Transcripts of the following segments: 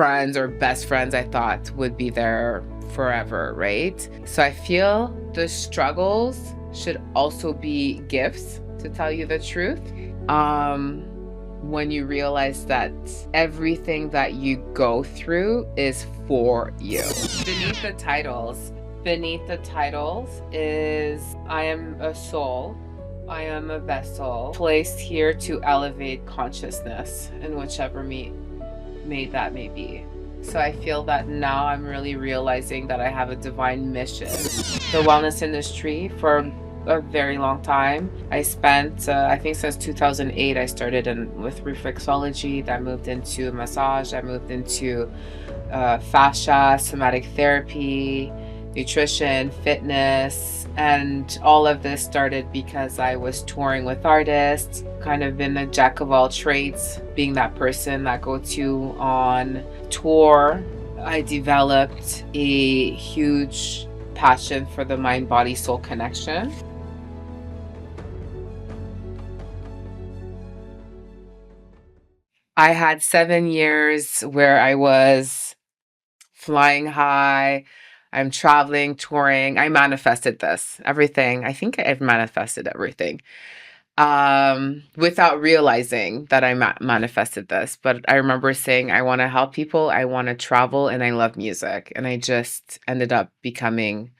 friends or best friends I thought would be there forever, right? So I feel the struggles should also be gifts, to tell you the truth. When you realize that everything that you go through is for you. Beneath the titles is I am a soul. I am a vessel placed here to elevate consciousness in whichever made that may be. So I feel that now I'm really realizing that I have a divine mission. The wellness industry for a very long time. I spent, I think since 2008, I started with reflexology, that moved into massage, I moved into fascia, somatic therapy, nutrition, fitness, and all of this started because I was touring with artists, kind of been a jack of all trades, being that person that go to on tour. I developed a huge passion for the mind, body, soul connection. I had 7 years where I was flying high. I'm traveling, touring. I manifested this, everything. I think I've manifested everything without realizing that I manifested this. But I remember saying, I want to help people, I want to travel, and I love music. And I just ended up becoming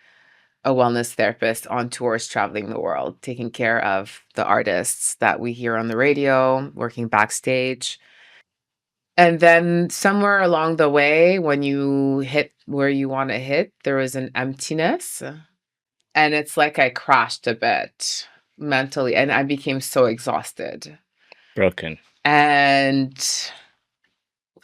a wellness therapist on tours, traveling the world, taking care of the artists that we hear on the radio, working backstage. And then somewhere along the way, when you hit where you want to hit, there was an emptiness. And it's like I crashed a bit mentally and I became so exhausted. Broken. And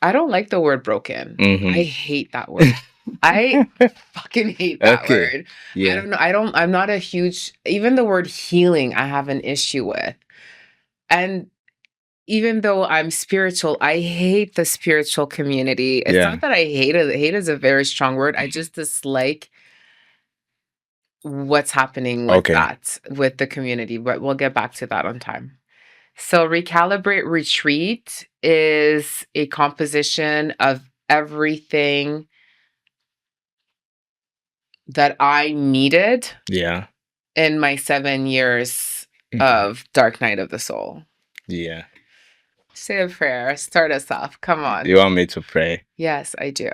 I don't like the word broken. Mhm. I hate that word. I fucking hate that Okay. word. Yeah. I don't know. I'm not a huge, even the word healing, I have an issue with. And even though I'm spiritual, I hate the spiritual community. It's Yeah. not that I hate it. Hate is a very strong word. I just dislike what's happening with Okay. that, with the community, but we'll get back to that on time. So Recalibrate Retreat is a composition of everything that I needed Yeah. in my 7 years of Dark Night of the Soul. Yeah. Say a prayer. Start us off. Come on. You want me to pray? Yes, I do.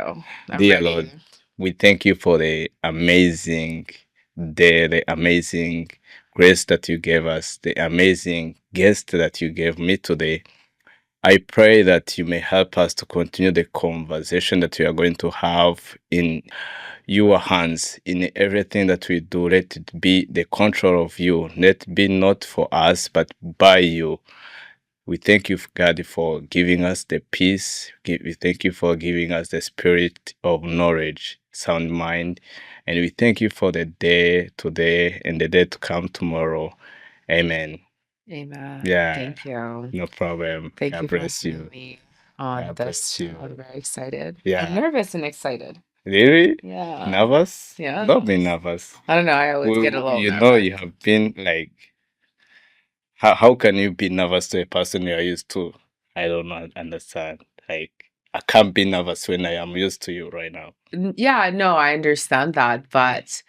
I'm Dear ready. Lord, we thank you for the amazing day, the amazing grace that you gave us, the amazing guest that you gave me today. I pray that you may help us to continue the conversation that we are going to have in your hands. In everything that we do, let it be the control of you. Let it be not for us, but by you. We thank you, God, for giving us the peace. We thank you for giving us the spirit of knowledge, sound mind. And we thank you for the day today and the day to come tomorrow. Amen. Amen. Yeah. Thank you. No problem. Thank God you for bless having you. me on God this bless show. you. I'm very excited. Yeah. I'm nervous and excited. Really? Yeah. Nervous? Yeah. Don't be nervous. I don't know. I always get a little You nervous. know, you have been like, how can you be nervous to a person you are used to? I don't understand. Like, I can't be nervous when I am used to you right now. Yeah, no, I understand that, but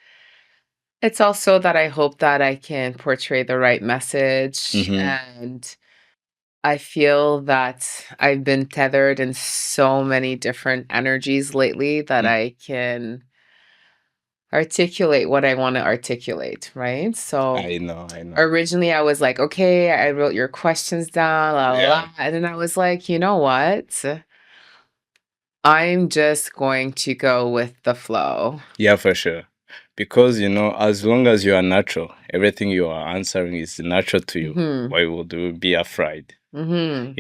it's also that I hope that I can portray the right message. Mhm. And I feel that I've been tethered in so many different energies lately that I can articulate what I want to articulate, right? So I know. originally I was like, okay, I wrote your questions down, la, la, Yeah. la. And then I was like, you know what? I'm just going to go with the flow. Yeah, for sure. Because, as long as you are natural, everything you are answering is natural to you. Mhm. Why would you be afraid? Mhm.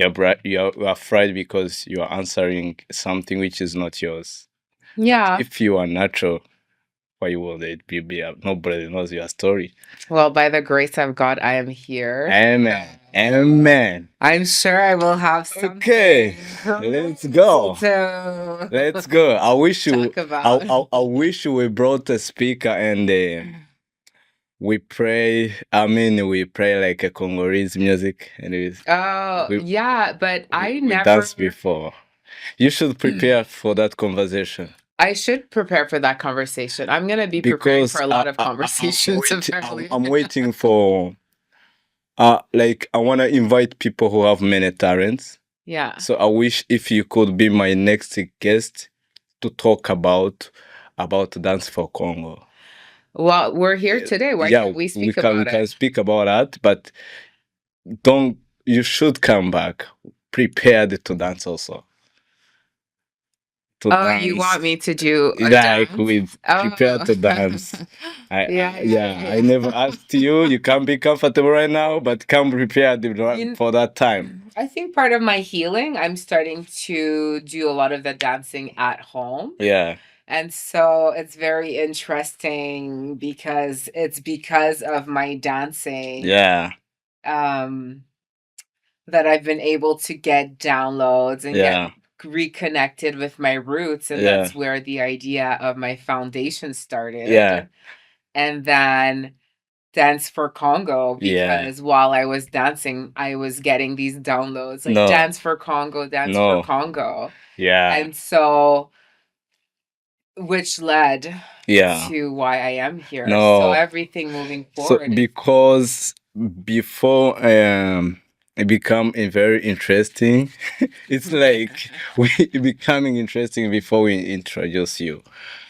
You're afraid because you are answering something which is not yours. Yeah. If you are natural, why would it be? Nobody knows your story. Well, by the grace of God, I am here. Amen. Amen. I'm sure I will have something. Okay, let's go. So Let's go. I wish you. talk about. I wish we brought a speaker and we pray. I mean, we pray like a Congolese music, and Oh, we yeah, but I we never danced before. You should prepare for that conversation I should prepare for that conversation. I'm gonna be preparing for because a lot of I'm conversations, waiting. apparently. I'm waiting for like I want to invite people who have many talents. Yeah. So I wish if you could be my next guest to talk about dance for Congo. Well, we're here today. Why Yeah, can't we we speak can about it? speak about that, but don't you should come back prepared to dance also. To Oh, you dance want me to do a like dance? with prepared Oh. to dance. Yeah, Yeah, I yeah, never yeah. asked you. You can't be comfortable right now, but come prepared You, for that time. I think part of my healing, I'm starting to do a lot of the dancing at home. Yeah, And so it's very interesting because it's because of my dancing yeah, um that I've been able to get downloads and get yeah, reconnected with my roots, and yeah, that's where the idea of my foundation yeah, started. And then Dance for Congo, yeah. because while I was dancing, I was getting these downloads like No, Dance for Congo, Dance for no, Congo. yeah, And so, which led yeah. to why I am here. So No. everything moving So forward is because before it become a very interesting, it's like we becoming interesting before we introduce you.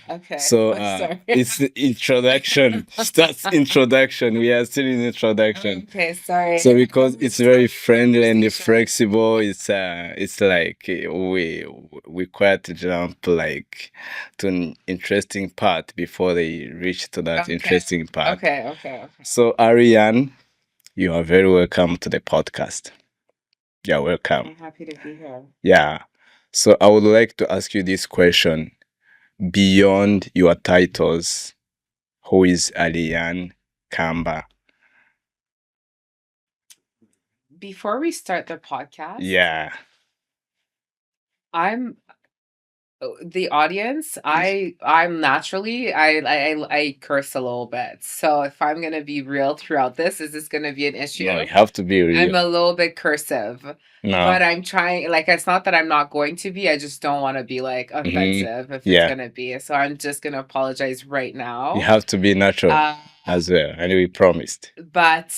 okay. So Sorry. it's the introduction. Starts introduction. We are still in introduction. Okay, sorry. So because We're it's just very having a friendly and conversation. flexible, it's like we quite jump like to an interesting part before they reach to that Okay. interesting part. Okay. So Ariane, you are very welcome to the podcast. You're welcome. I'm happy to be here. Yeah. So I would like to ask you this question. Beyond your titles, who is Ariane Kamba? Before we start the podcast, Yeah. I'm the audience. I'm naturally I curse a little bit. So if I'm gonna be real throughout this, is this gonna be an No, issue? you have to be I'm real. a little bit cursive. No. But I'm trying, like, it's not that I'm not going to be, I just don't want to be like offensive if it's Yeah. gonna be. So I'm just gonna apologize right You now. have to be natural Uh, as well, and we promised. but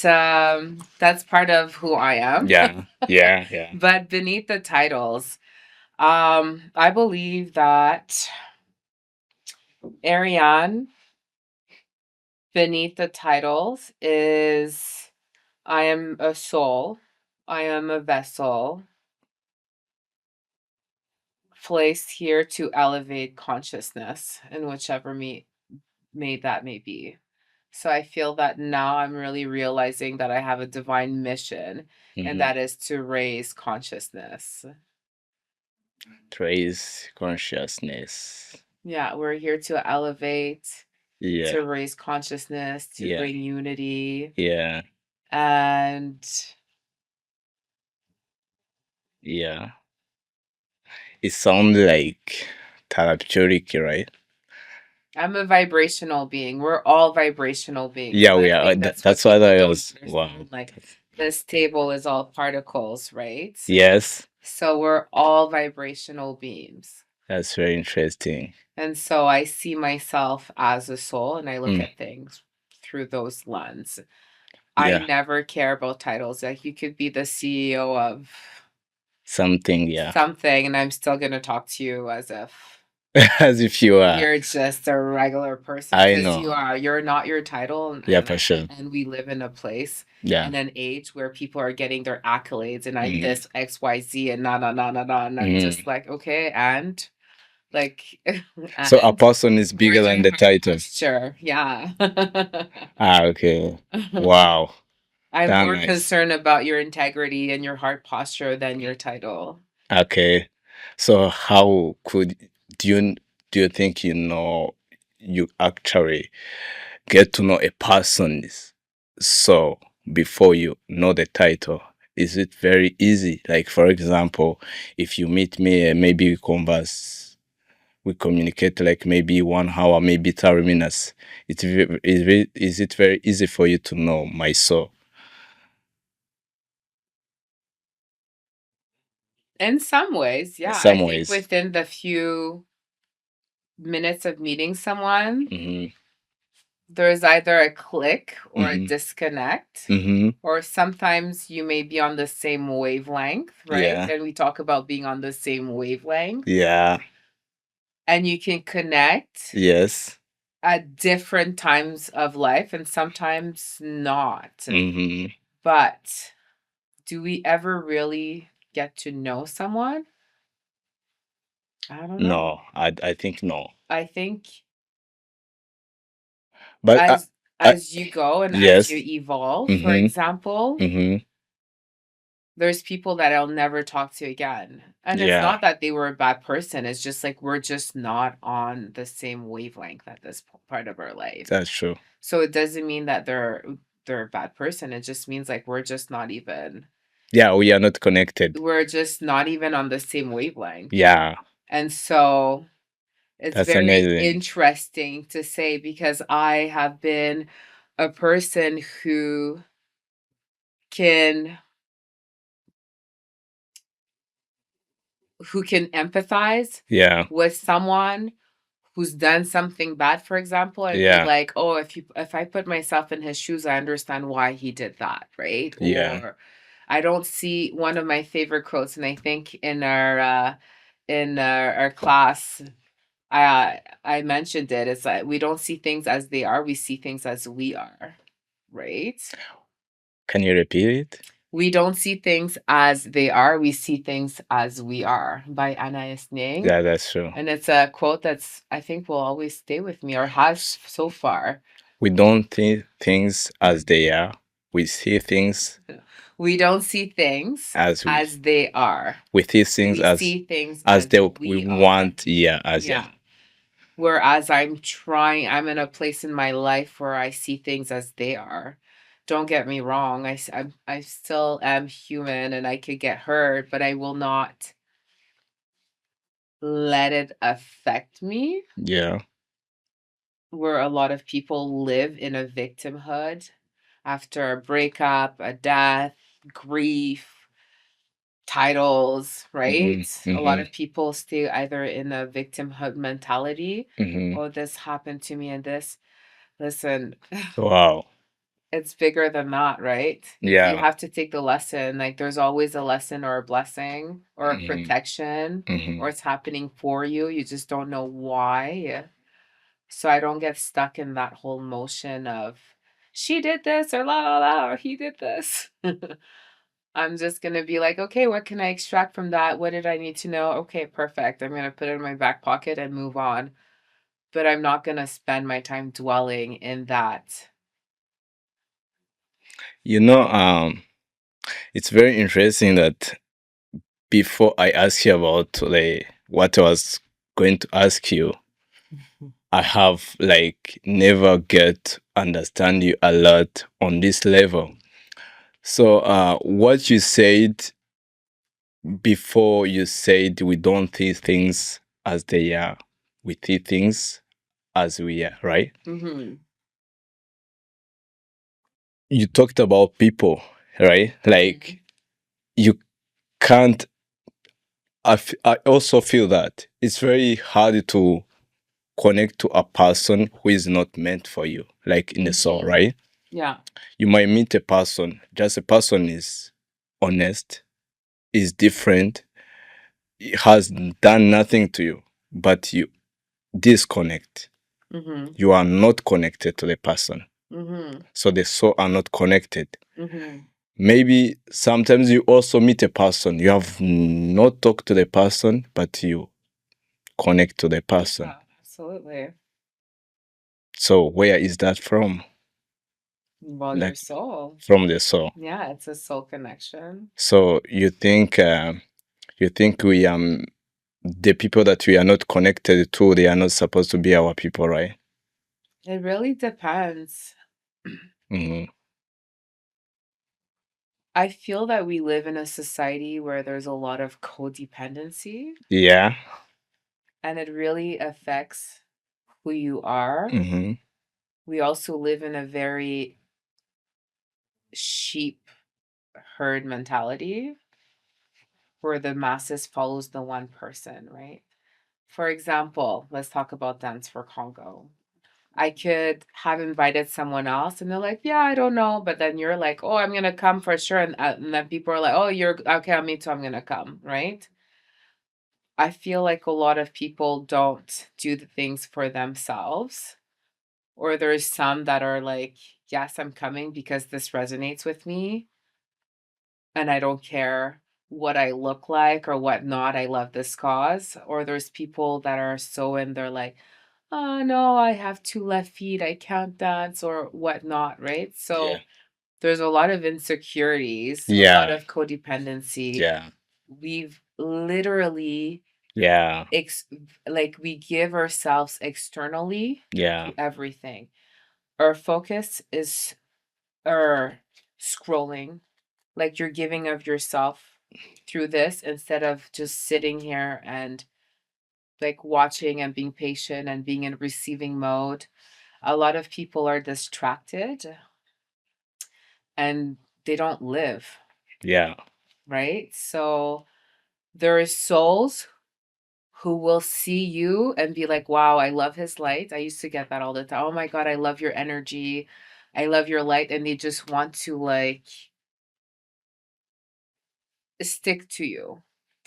that's part of who I am. Yeah. Yeah. Yeah. But beneath the titles, I believe that Ariane, beneath the titles, is I am a soul, I am a vessel placed here to elevate consciousness in whichever may that may be. So I feel that now I'm really realizing that I have a divine mission, and that is to raise consciousness. Raise consciousness. Yeah, we're here to elevate, Yeah. to raise consciousness, to Yeah. bring unity, Yeah. and Yeah. It sounds like therapeutic, right? I'm a vibrational being. We're all vibrational beings. Yeah, So we I are. think that's what That's what people I don't was. Wow. understand. Like, this table is all particles, right? Yes, So we're all vibrational beings. that's very interesting. And so I see myself as a soul, and I look Mm. at things through those lens. I Yeah, never care about titles. Like, you could be the CEO of something. Yeah, something, and I'm still gonna talk to you as if as if you are. you're just a regular person, I because you know. are. You're not your title, Yeah, for sure. and we live in a place, Yeah. in an age where people are getting their accolades, and I Mhm. this XYZ and na na na na na, and I'm just like, okay, and like, So a and person is bigger than the title. sure, yeah. Okay. Wow. I'm That's more nice. concerned about your integrity and your heart posture than your title. Okay. So how could do you do you think you actually get to know a person so before you know the title? Is it very easy? Like for example, if you meet me and maybe we converse, we communicate like maybe 1 hour, maybe 30 minutes. Is it very easy for you to know my soul? In some ways, yeah. Some I think ways. within the few minutes of meeting someone, there's either a click or a disconnect, or sometimes you may be on the same wavelength, right? Yeah. And we talk about being on the same wavelength. Yeah. And you can connect Yes. at different times of life and sometimes not. Mm-hmm. But do we ever really get to know someone? I don't know. No, I think no. I think But as you go and as you evolve, for example, there's people that I'll never talk to again. And it's not that they were a bad person. It's just like we're just not on the same wavelength at this part of our life. That's true. So it doesn't mean that they're a bad person. It just means like we're just not even. Yeah, we are not connected. We're just not even on the same wavelength. Yeah. And so it's That's very amazing. interesting to say because I have been a person who can empathize with someone who's done something bad, for example, and be like, oh, if I put myself in his shoes, I understand why he did that, right? Or I don't see one of my favorite quotes, and I think in our class, I mentioned it. It's like we don't see things as they are; we see things as we are, right? Can you repeat it? We don't see things as they are; we see things as we are. By Anais Ning. Yeah, that's true. And it's a quote that's I think will always stay with me, or has so far. We don't see things as they are. We see things. We don't see things as they are. We see things we as see things as they we are. want. Yeah, as Yeah. Whereas I'm in a place in my life where I see things as they are. Don't get me wrong. I still am human and I could get hurt, but I will not let it affect me. Yeah. Where a lot of people live in a victimhood after a breakup, a death, grief, titles, right? A lot of people stay either in a victimhood mentality. Oh, this happened to me and this. Listen, Wow. it's bigger than that, right? Yeah. You have to take the lesson. Like there's always a lesson or a blessing or a protection or it's happening for you. You just don't know why. So I don't get stuck in that whole motion of she did this or la la la or he did this. I'm just going to be like, okay, what can I extract from that? What did I need to know? Okay, perfect. I'm going to put it in my back pocket and move on. But I'm not going to spend my time dwelling in that. It's very interesting that before I ask you about what I was going to ask you, I have never get understand you a lot on this level. So what you said before, you said we don't see things as they are. We see things as we are, right? You talked about people, right? Like you can't. I also feel that it's very hard to connect to a person who is not meant for you, like in the soul, right? Yeah. You might meet a person, just a person is honest, is different, it has done nothing to you, but you disconnect. You are not connected to the person. So the soul are not connected. Maybe sometimes you also meet a person, you have not talked to the person, but you connect to the person. Yeah, absolutely. So where is that from? Well, your soul. From the soul. Yeah, it's a soul connection. So you think we the people that we are not connected to, they are not supposed to be our people, right? It really depends. I feel that we live in a society where there's a lot of codependency. Yeah. And it really affects who you are. We also live in a very sheep herd mentality. where the masses follows the one person, right? For example, let's talk about Dance for Congo. I could have invited someone else and they're like, yeah, I don't know. But then you're like, oh, I'm going to come for sure. And then people are like, oh, you're okay. Me too. I'm going to come. Right. I feel like a lot of people don't do the things for themselves. Or there's some that are like, yes, I'm coming because this resonates with me. And I don't care what I look like or whatnot. I love this cause. Or there's people that are so in, they're like, oh no, I have two left feet, I can't dance or whatnot, right? Yeah. So there's a lot of insecurities, a lot Yeah. of codependency. Yeah. We've literally Yeah. like we give ourselves externally Yeah. to everything. Our focus is scrolling, like you're giving of yourself through this instead of just sitting here and like watching and being patient and being in receiving mode. A lot of people are distracted and they don't live, Yeah. right? So there are souls who will see you and be like, wow, I love his light. I used to get that all the time. Oh my God, I love your energy. I love your light. And they just want to like stick to you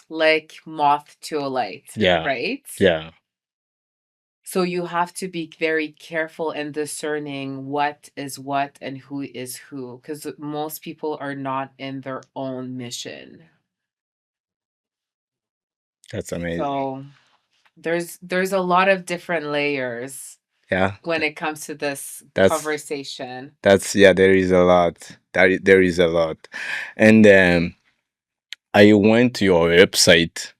like moth to a light, Yeah. right? Yeah. So you have to be very careful and discerning what is what and who is who, because most people are not in their own mission. That's amazing. So there's a lot of different layers Yeah. when it comes to this That's conversation. yeah, there is a lot. There is a lot. And I went to your website,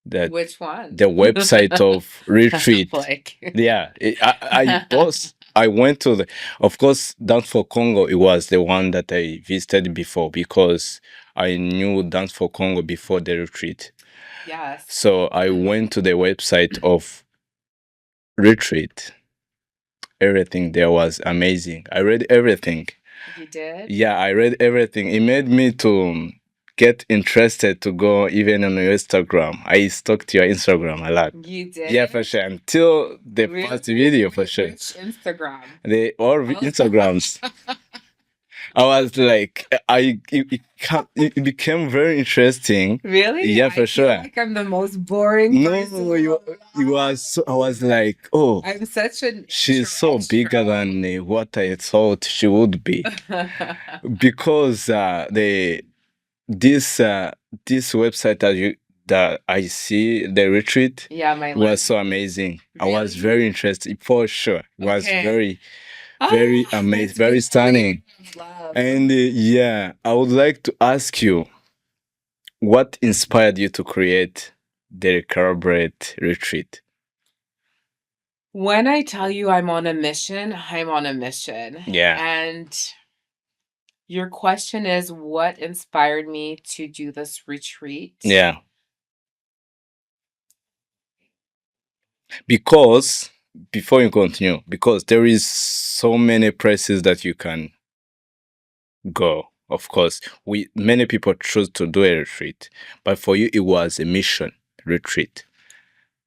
that Which one? the website of retreat. Like Yeah, I both I went to the, of course, Dance for Congo. It was the one that I visited before because I knew Dance for Congo before the retreat. yes. So I went to the website of retreat. Everything there was amazing. I read everything. You did? Yeah, I read everything. It made me to get interested to go even on your Instagram. I stalked your Instagram a lot. You did? Yeah, for sure. Until the first video, for sure. Which Instagram? The all Instagrams. I was like, it became very interesting. Really? Yeah, I for feel sure. like I'm the most boring No, person. you was. So, I was like, oh, I'm such an she's so bigger than what I thought she would be, because this this website that I see, the retreat, yeah, my was so amazing. I was Really? very interested for sure. It was Okay. very Ah, amazing, that's very really stunning. love. And yeah, I would like to ask you, what inspired you to create the Recalibrate Retreat? When I tell you I'm on a mission, I'm on a mission. Yeah. And your question is what inspired me to do this retreat? Yeah. Because before you continue, because there is so many places that you can go. Of course, many people choose to do a retreat, but for you it was a mission retreat.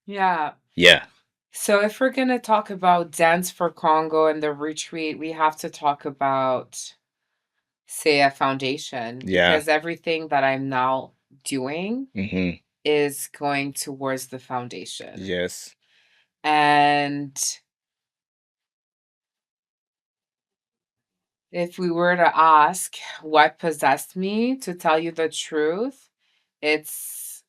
Yeah. Yeah. So if we're going to talk about Dance for Congo and the retreat, we have to talk about Nseya Foundation, Yeah. because everything that I'm now doing Mm-hmm. is going towards the foundation. Yes. And if we were to ask what possessed me, to tell you the truth, it's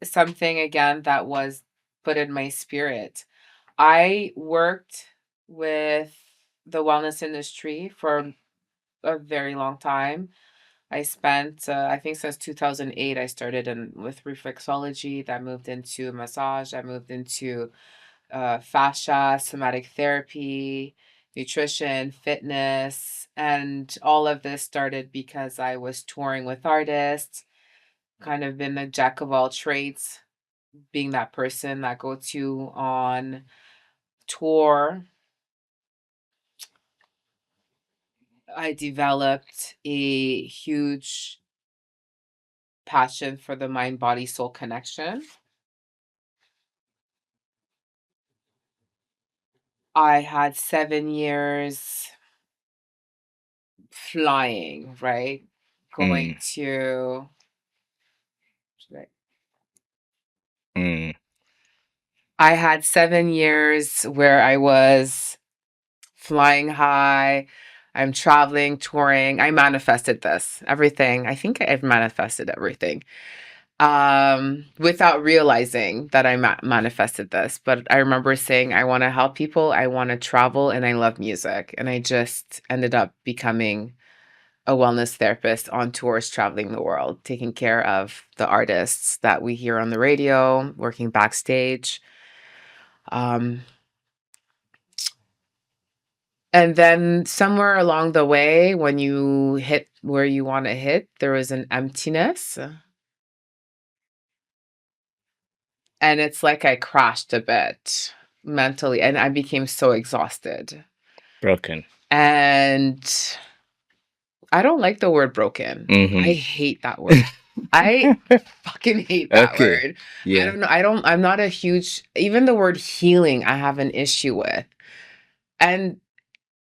something again that was put in my spirit. I worked with the wellness industry for a very long time. I spent, I think since 2008, I started with reflexology, that moved into massage, I moved into fascia, somatic therapy, nutrition, fitness. And all of this started because I was touring with artists, kind of been a jack of all trades, being that person that go to on tour. I developed a huge passion for the mind, body, soul connection. I had 7 years flying, right? Going to, Mm. I had 7 years where I was flying high. I'm traveling, touring. I manifested this, everything. I think I've manifested everything. Without realizing that I manifested this. But I remember saying, I want to help people, I want to travel, and I love music. And I just ended up becoming a wellness therapist on tours, traveling the world, taking care of the artists that we hear on the radio, working backstage. Um, and then somewhere along the way, when you hit where you want to hit, there was an emptiness. And it's like I crashed a bit mentally and I became so exhausted. Broken. And I don't like the word broken. I Mm-hmm. hate that word. I fucking hate that Okay. word. I Yeah. don't know. I'm not a huge, even the word healing, I have an issue with. And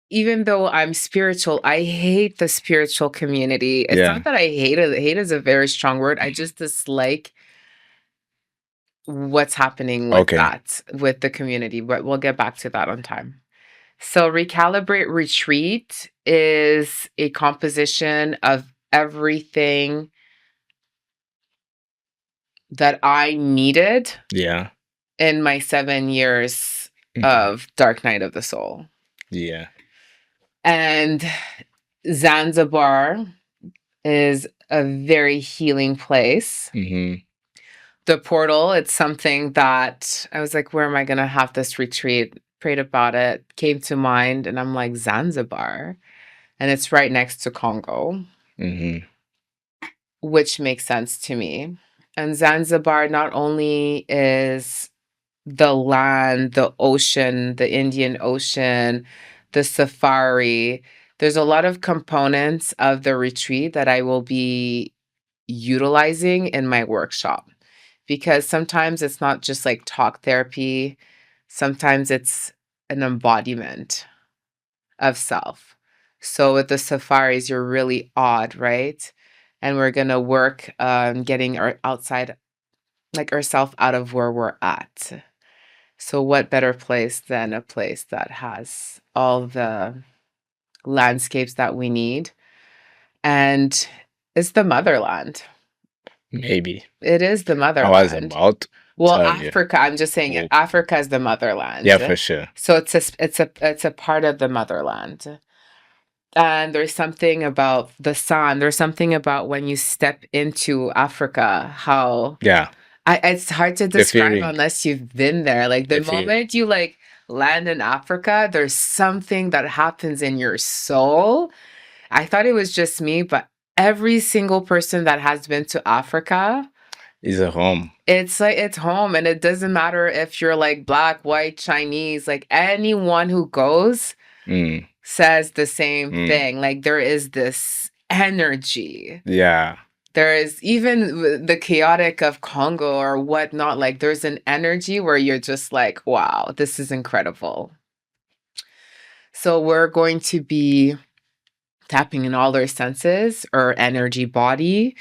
even though I'm spiritual, I hate the spiritual community. It's Yeah. not that I hate it. Hate is a very strong word. I just dislike what's happening with Okay. that, with the community, but we'll get back to that on time. So, Recalibrate Retreat is a composition of everything that I needed Yeah. in my 7 years Mhm. of Dark Night of the Soul. Yeah. And Zanzibar is a very healing place. Mm-hmm. The portal, it's something that I was like, where am I going to have this retreat? Prayed about it, came to mind, and I'm like, Zanzibar. And it's right next to Congo, Mm-hmm. which makes sense to me. And Zanzibar not only is the land, the ocean, the Indian Ocean, the safari, there's a lot of components of the retreat that I will be utilizing in my workshop because sometimes it's not just like talk therapy, sometimes it's an embodiment of self. So with the safaris, you're really odd, right? And we're gonna work on getting our outside, like ourself out of where we're at. So what better place than a place that has all the landscapes that we need? And it's the motherland. Maybe. It is the I was motherland. about to Well, tell you. Africa, I'm just saying Oh, Africa is the motherland. yeah, for sure. So it's a part of the motherland. And there's something about the sun. There's something about when you step into Africa, how Yeah. it's hard to The describe feeling. unless you've been there. Like the The feeling. moment you like land in Africa, there's something that happens in your soul. I thought it was just me, but every single person that has been to Africa, Is a home. it's like it's home. And it doesn't matter if you're like black, white, Chinese, like anyone who goes Mm. says the same Mm. thing. Like there is this energy. Yeah. There is even the chaotic of Congo or whatnot. Like there's an energy where you're just like, wow, this is incredible. So we're going to be tapping in all our senses, our energy body,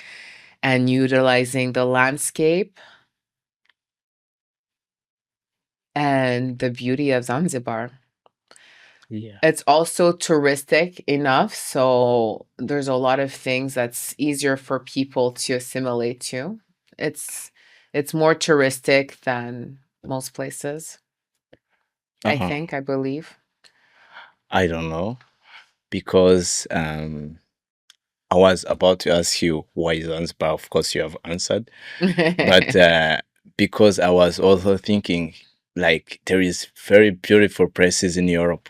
and utilizing the landscape and the beauty of Zanzibar. Yeah. It's also touristic enough, so there's a lot of things that's easier for people to assimilate to. It's more touristic than most places, I Uh-huh. think, I believe. I don't know because I was about to ask you why Zanzibar. Of course, you have answered, but because I was also thinking like there is very beautiful places in Europe.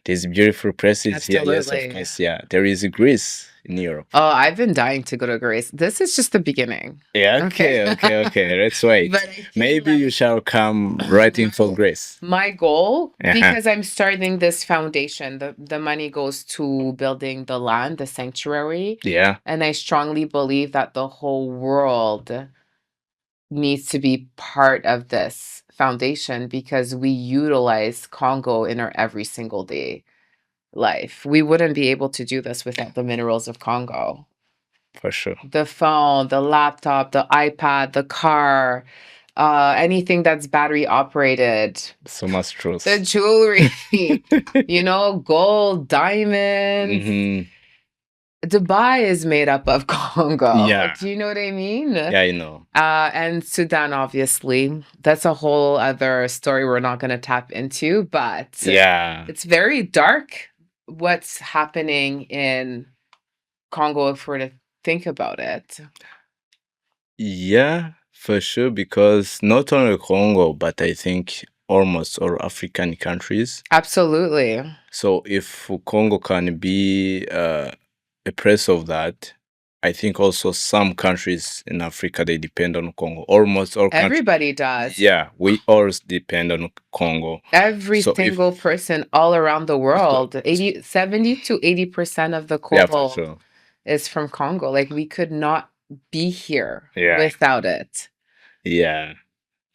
There's beautiful places here. Yes, of Absolutely. course. Yeah, there is Greece. in Europe? Oh, I've been dying to go to Greece. This is just the beginning. Yeah, Okay. okay. Let's wait. But I feel Maybe you like shall come writing for Grace. my goal, Uh-huh. because I'm starting this foundation, the money goes to building the land, the sanctuary. Yeah, And I strongly believe that the whole world needs to be part of this foundation because we utilize Congo in our every single day life. We wouldn't be able to do this without the minerals of Congo. for sure. The phone, the laptop, the iPad, the car, anything that's battery operated, So much truth. the jewelry, gold, diamonds. Mhm. Dubai is made up of Congo. Yeah. Do you know what I mean? Yeah, I know. And Sudan, obviously. That's a whole other story we're not going to tap into, but Yeah. it's very dark what's happening in Congo if we're to think about it. Yeah, for sure, because not only Congo, but I think almost all African countries. Absolutely. So if Congo can be a place of that, I think also some countries in Africa they depend on Congo. Almost all countries. Everybody does. Yeah, we all depend on Congo. Every So single person all around the world, 70 to 80% of the yeah, for coal sure. is from Congo. Like we could not be here Yeah. without it. Yeah,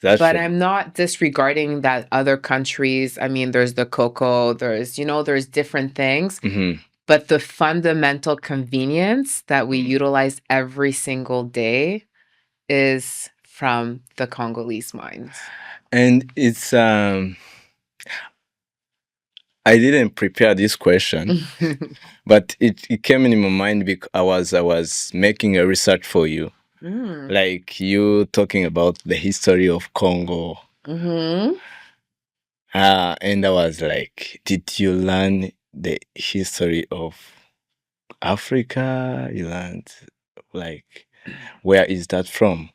that's But true. I'm not disregarding that other countries. I mean, there's the cocoa, there's different things. Mhm. But the fundamental convenience that we utilize every single day is from the Congolese mines. And it's I didn't prepare this question, but it came in my mind because I was making a research for you. Mm. Like you talking about the history of Congo. Mm-hmm. And I was like, did you learn the history of Africa? You learned like where is that from?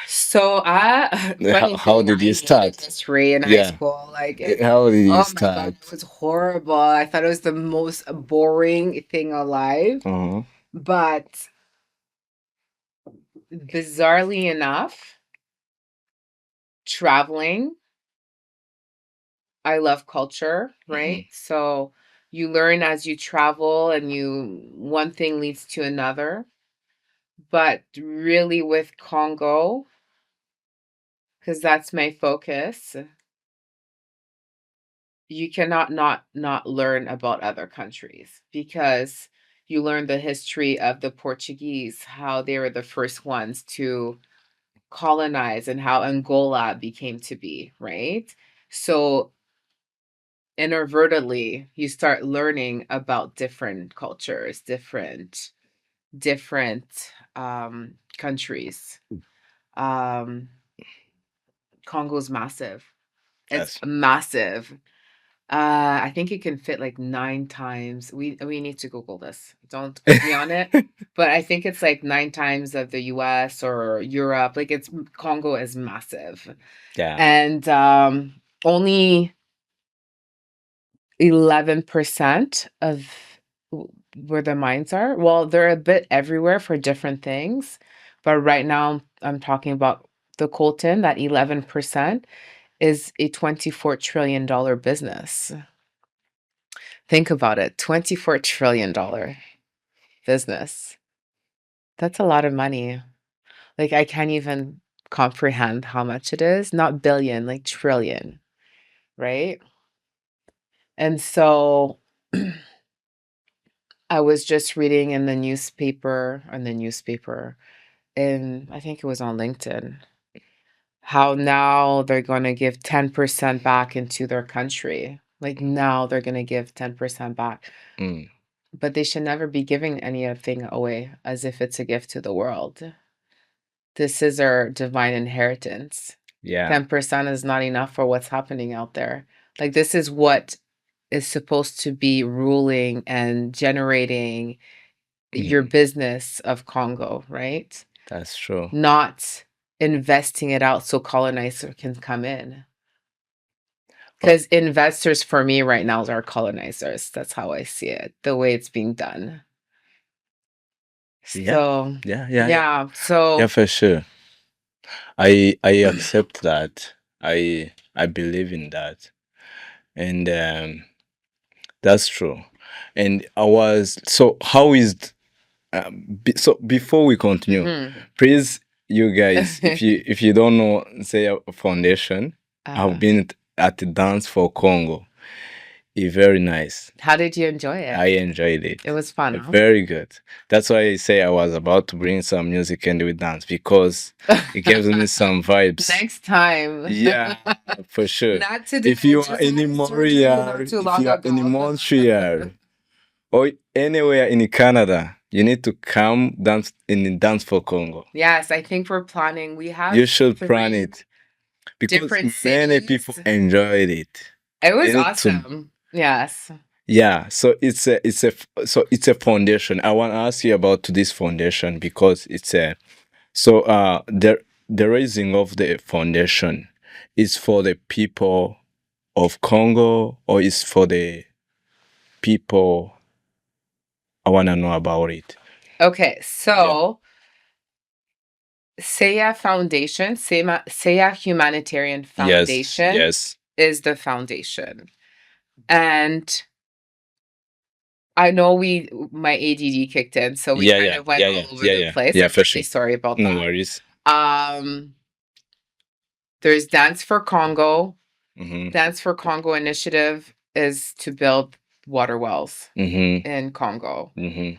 So How did you start? history in high Yeah. school? Like How did you oh my God, start? it was horrible. I thought it was the most boring thing alive. Uh-huh. But bizarrely enough, traveling, I love culture, right? So you learn as you travel and one thing leads to another. But really with Congo, because that's my focus, you cannot not learn about other countries because you learn the history of the Portuguese, how they were the first ones to colonize and how Angola became to be, right? So inadvertently, you start learning about different cultures, different countries. Um, Congo's massive. It's Yes. massive. I think it can fit like 9 times. We need to Google this. Don't quote me on it, but I think it's like 9 times of the US or Europe. Like Congo is massive. Yeah. And only 11% of where the mines are. Well, they're a bit everywhere for different things, but right now I'm talking about the Colton, that 11% is a $24 trillion business. Think about it, $24 trillion business. That's a lot of money. Like I can't even comprehend how much it is. Not billion, like trillion, right? And so I was just reading in the newspaper, and I think it was on LinkedIn, how now they're going to give 10% back into their country. Like now they're going to give 10% back. Mm. But they should never be giving anything away as if it's a gift to the world. This is our divine inheritance. Yeah. 10% is not enough for what's happening out there. Like this is what is supposed to be ruling and generating your business of Congo, right? That's true. Not investing it out so colonizer can come in. Because investors for me right now are colonizers. That's how I see it, the way it's being done. Yeah. So Yeah. Yeah. Yeah. yeah. Yeah, So for sure. I accept that. I believe in that. And that's true. And I was so how is so before we continue, mhm. please you guys, if you don't know Nseya Foundation, I've uh, been at the Dance for Congo. It's very nice. how did you enjoy I it? enjoyed it. It was fun, Very good. That's why I say I was about to bring some music and we dance because it gives me huh? some vibes. Next time. Yeah, for sure. Not today. If you are Just in had surgery Montreal, not too if long you are in ago. Montreal or anywhere in Canada, you need to come dance in the Dance for Congo. Yes, I think we're planning. We have You should plan 3 it because different many people cities. enjoyed it. It They was need to, awesome. Yes. yeah. So it's a foundation. I want to ask you about this foundation because it's a so the raising of the foundation is for the people of Congo or is for the people. I want to know about it. Okay, Yeah. so Nseya Humanitarian Yes. Foundation Yes. is the foundation. And I know my ADD kicked in, so we Yeah. kind Yeah. of went Yeah. all Yeah. over Yeah. the Yeah. place. Yeah. I'm For really sure. sorry about No that. worries. Um, there's Dance for Congo. Mm-hmm. Dance for Congo initiative is to build water wells Mm-hmm. in Congo, Mm-hmm.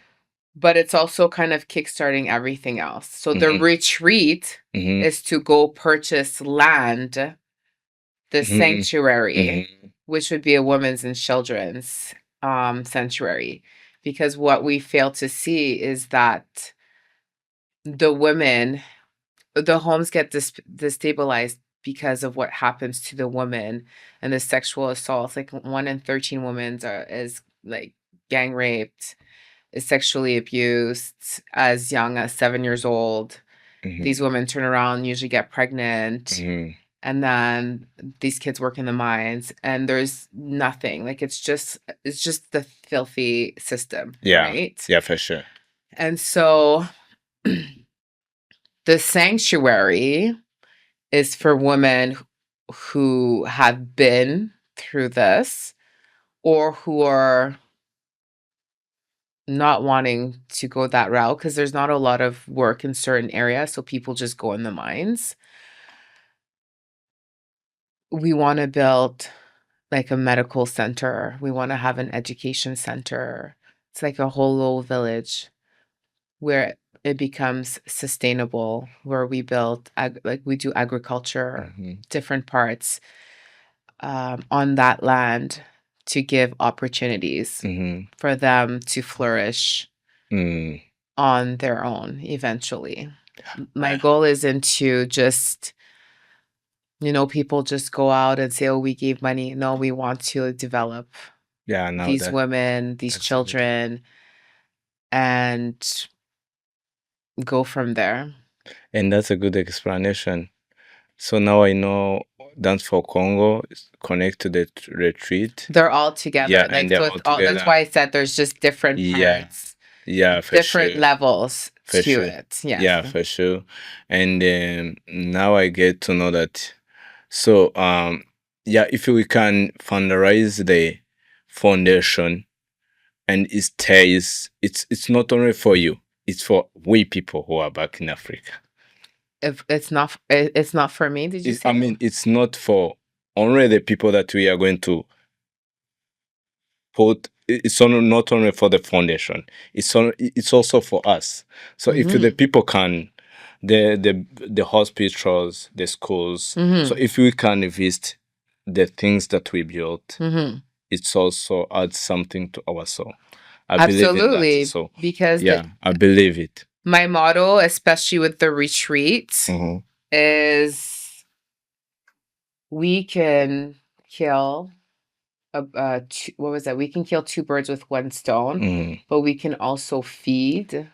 but it's also kind of kickstarting everything else. So the Mm-hmm. retreat Mm-hmm. is to go purchase land, the Mm-hmm. sanctuary, Mm-hmm. which would be a women's and children's sanctuary. Because what we fail to see is that the women, the homes get destabilized because of what happens to the woman and the sexual assaults. Like 1 in 13 women is like gang raped, is sexually abused as young as 7 years old. These women turn around, usually get pregnant, Mm-hmm. and then these kids work in the mines, and there's nothing. Like it's just the filthy system, Yeah. right? Yeah. For sure. And so the sanctuary is for women who have been through this or who are not wanting to go that route because there's not a lot of work in certain areas, so people just go in the mines. We want to build like a medical center. We want to have an education center. It's like a whole little village where it becomes sustainable, where we build like we do agriculture, Mm-hmm. different parts on that land to give opportunities Mm-hmm. for them to flourish Mm. on their own eventually. My Uh, goal isn't to just, people just go out and say, oh, we gave money. No, we want to develop yeah. Now these women, these that's a good. children, and go from there. And that's a good explanation. So now I know Dance for Congo is connected to the retreat. They're all together. Yeah, Like, and they're so all it's all, that's together. why I said there's just different Yeah, parts, yeah, for different sure, levels for to sure. it. Yes. Yeah, for sure. And now I get to know that. So yeah, if we can fundraise the foundation and it stays, it's not only for you, it's for we people who are back in Africa. If it's not for me, did you I say? mean, it's not for only the people that we are going to put. It's not only for the foundation. It's also for us. So if the Mhm. people can, the hospitals, the schools. So Mhm. if we can visit the things that we built, Mhm. it's also adds something to our soul. I believe in that. Absolutely, So because yeah, I believe it. my motto, especially with the retreat, Mhm. is we can kill what was that? We can kill two birds with one stone, Mhm. but we can also feed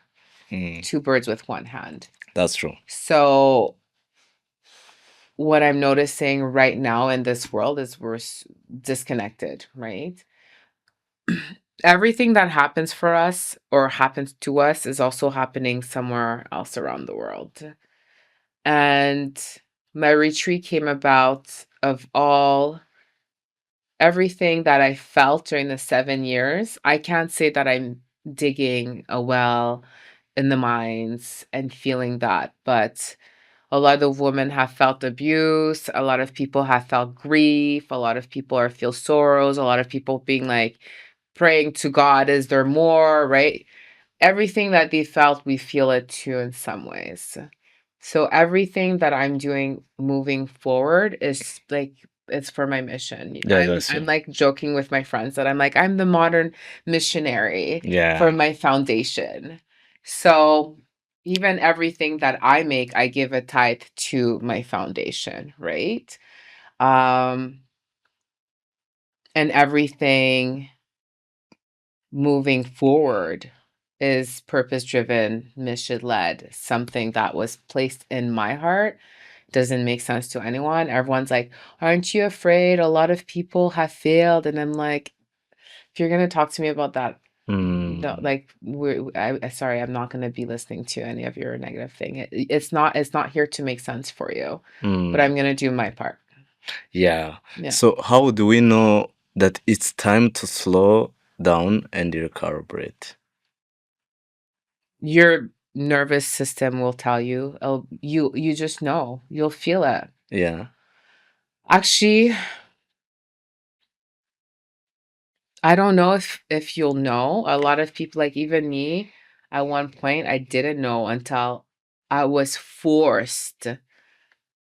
Mhm. two birds with one hand. That's true. So what I'm noticing right now in this world is we're disconnected, right? everything that happens for us or happens to us is also happening somewhere else around the world. And my retreat came about of all everything that I felt during the 7 years. I can't say that I'm digging a well in the mines and feeling that, but a lot of women have felt abuse. A lot of people have felt grief. A lot of people are feel sorrows. A lot of people being like praying to God, is there more, right? Everything that they felt, we feel it too in some ways. So everything that I'm doing moving forward is like it's for my mission. Yeah, I'm that's I'm it. like joking with my friends that I'm like I'm the modern missionary for Yeah, my foundation. So even everything that I make, I give a tithe to my foundation, right? Um, and everything moving forward is purpose driven, mission led, something that was placed in my heart. Doesn't make sense to anyone. Everyone's like, aren't you afraid? A lot of people have failed. And I'm like, if you're going to talk to me about that, no, mm, like sorry, I'm not going to be listening to any of your negative thing. It's not here to make sense for you, but mm, I'm going to do my part. yeah. Yeah. So how do we know that it's time to slow down and recalibrate? Your nervous system will tell you. You just know. You'll feel it. Yeah. Actually, I don't know if you'll know. A lot of people, like even me, at one point, I didn't know until I was forced.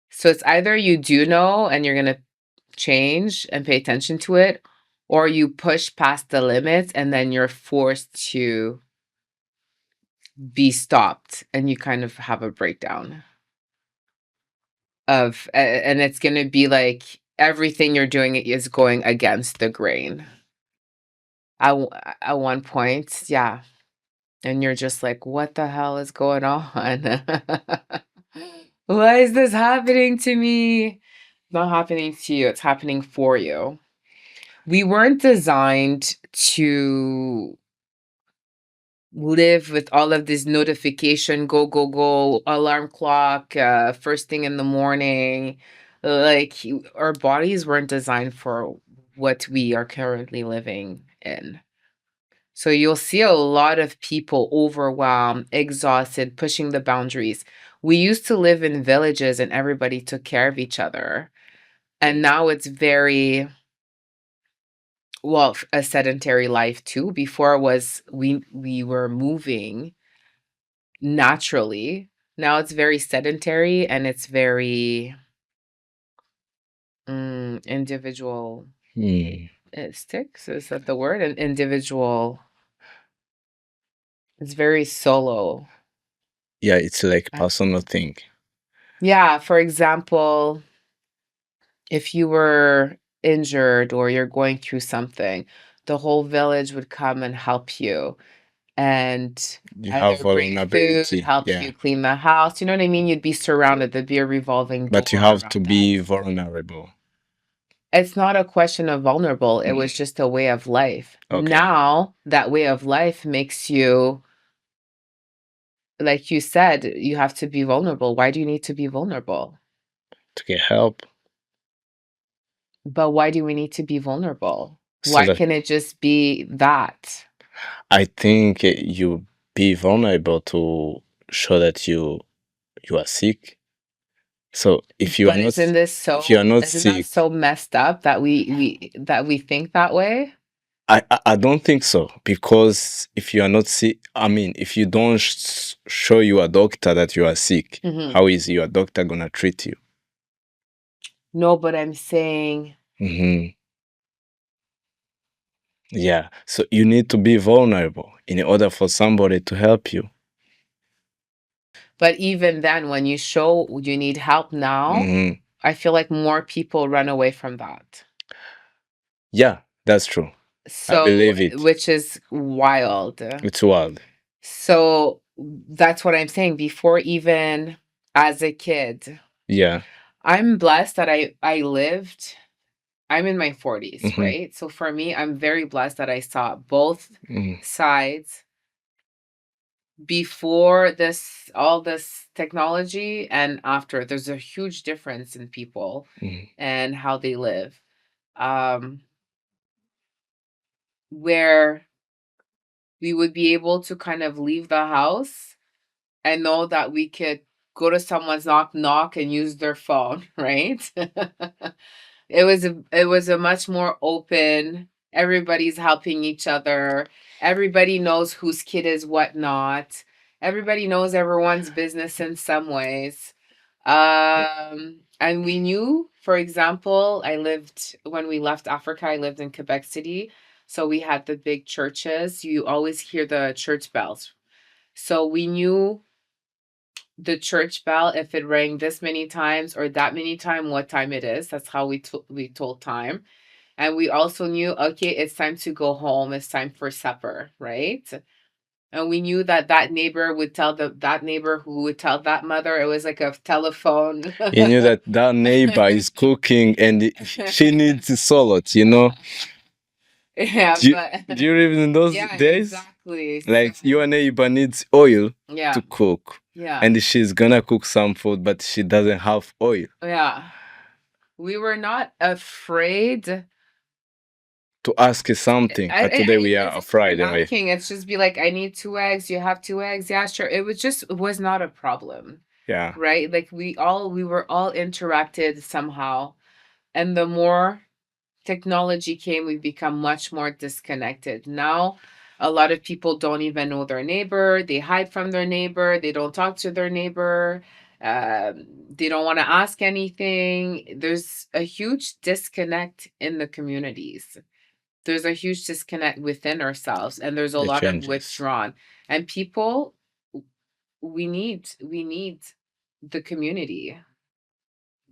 So it's either you do know and you're gonna change and pay attention to it, or you push past the limits and then you're forced to be stopped and you kind of have a breakdown and it's gonna be like everything you're doing is going against the grain. At one point, yeah. And you're just like, what the hell is going on? Why is this happening to me? It's not happening to you, it's happening for you. We weren't designed to live with all of this notification, go, go, go, alarm clock, first thing in the morning. Like, our bodies weren't designed for what we are currently living in. So you'll see a lot of people overwhelmed, exhausted, pushing the boundaries. We used to live in villages and everybody took care of each other. And now it's very, well, a sedentary life too. Before was we were moving naturally. Now it's very sedentary and it's very individual. Hmm. It sticks, is that the word? An individual. It's very solo. Yeah, it's like personal thing. Yeah, for example, if you were injured or you're going through something, the whole village would come and help you and You have either bring food, vulnerability. help Yeah. you clean the house. You know what I mean? You'd be surrounded. There'd be a revolving But you door have to around be us. vulnerable. It's not a question of vulnerable. It was Mhm. just a way of life. Okay. Now, that way of life makes you, like you said, you have to be vulnerable. Why do you need to be vulnerable? To get help But why do we need to be vulnerable? so Why that can it just be that? I think you be vulnerable to show that you are sick. So But if you are not isn't that sick, so messed up that we think that way? I don't think so, because if you are not sick, I mean, if you don't show your doctor that you are sick, Hmm. how is your doctor gonna treat you? No, but I'm saying, Hmm. Yeah. So you need to be vulnerable in order for somebody to help you. but even then, when you show you need help now, Hmm. I feel like more people run away from that. Yeah, that's true. I So, believe it. which is wild. It's wild. So that's what I'm saying. Before even as a kid, Yeah. I'm blessed that I lived I'm in my 40s, right? So for me, I'm very blessed that I saw both sides before all this technology and after. There's a huge difference in people and how they live. Where we would be able to kind of leave the house and know that we could go to someone's knock and use their phone, right? It was a much more open, everybody's helping each other, everybody knows whose kid is what not, everybody knows everyone's business in some ways. And we knew, for example, when we left Africa, I lived in Quebec City. So we had the big churches. You always hear the church bells. So we knew the church bell, if it rang this many times or that many time, what time it is. That's how we told time. And we also knew, okay, it's time to go home. It's time for supper, right? And we knew that neighbor would tell that neighbor who would tell that mother. It was like a telephone. You knew that neighbor is cooking and she needs salad, Yeah, do you live in those yeah, days? exactly. Like your neighbor needs oil Yeah, to cook. yeah, And she's gonna cook some food, but she doesn't have oil yeah. We were not afraid to ask you something. But today we are it's afraid. not asking. It's just be like, I need 2 eggs. You have 2 eggs? Yeah, sure. It was not a problem. Yeah, Right? Like we were all interacted somehow. And the more technology came, we become much more disconnected. Now, a lot of people don't even know their neighbor. They hide from their neighbor. They don't talk to their neighbor. They don't want to ask anything. There's a huge disconnect in the communities. There's a huge disconnect within ourselves, and there's a the lot of changes. withdrawn. And people, we need the community.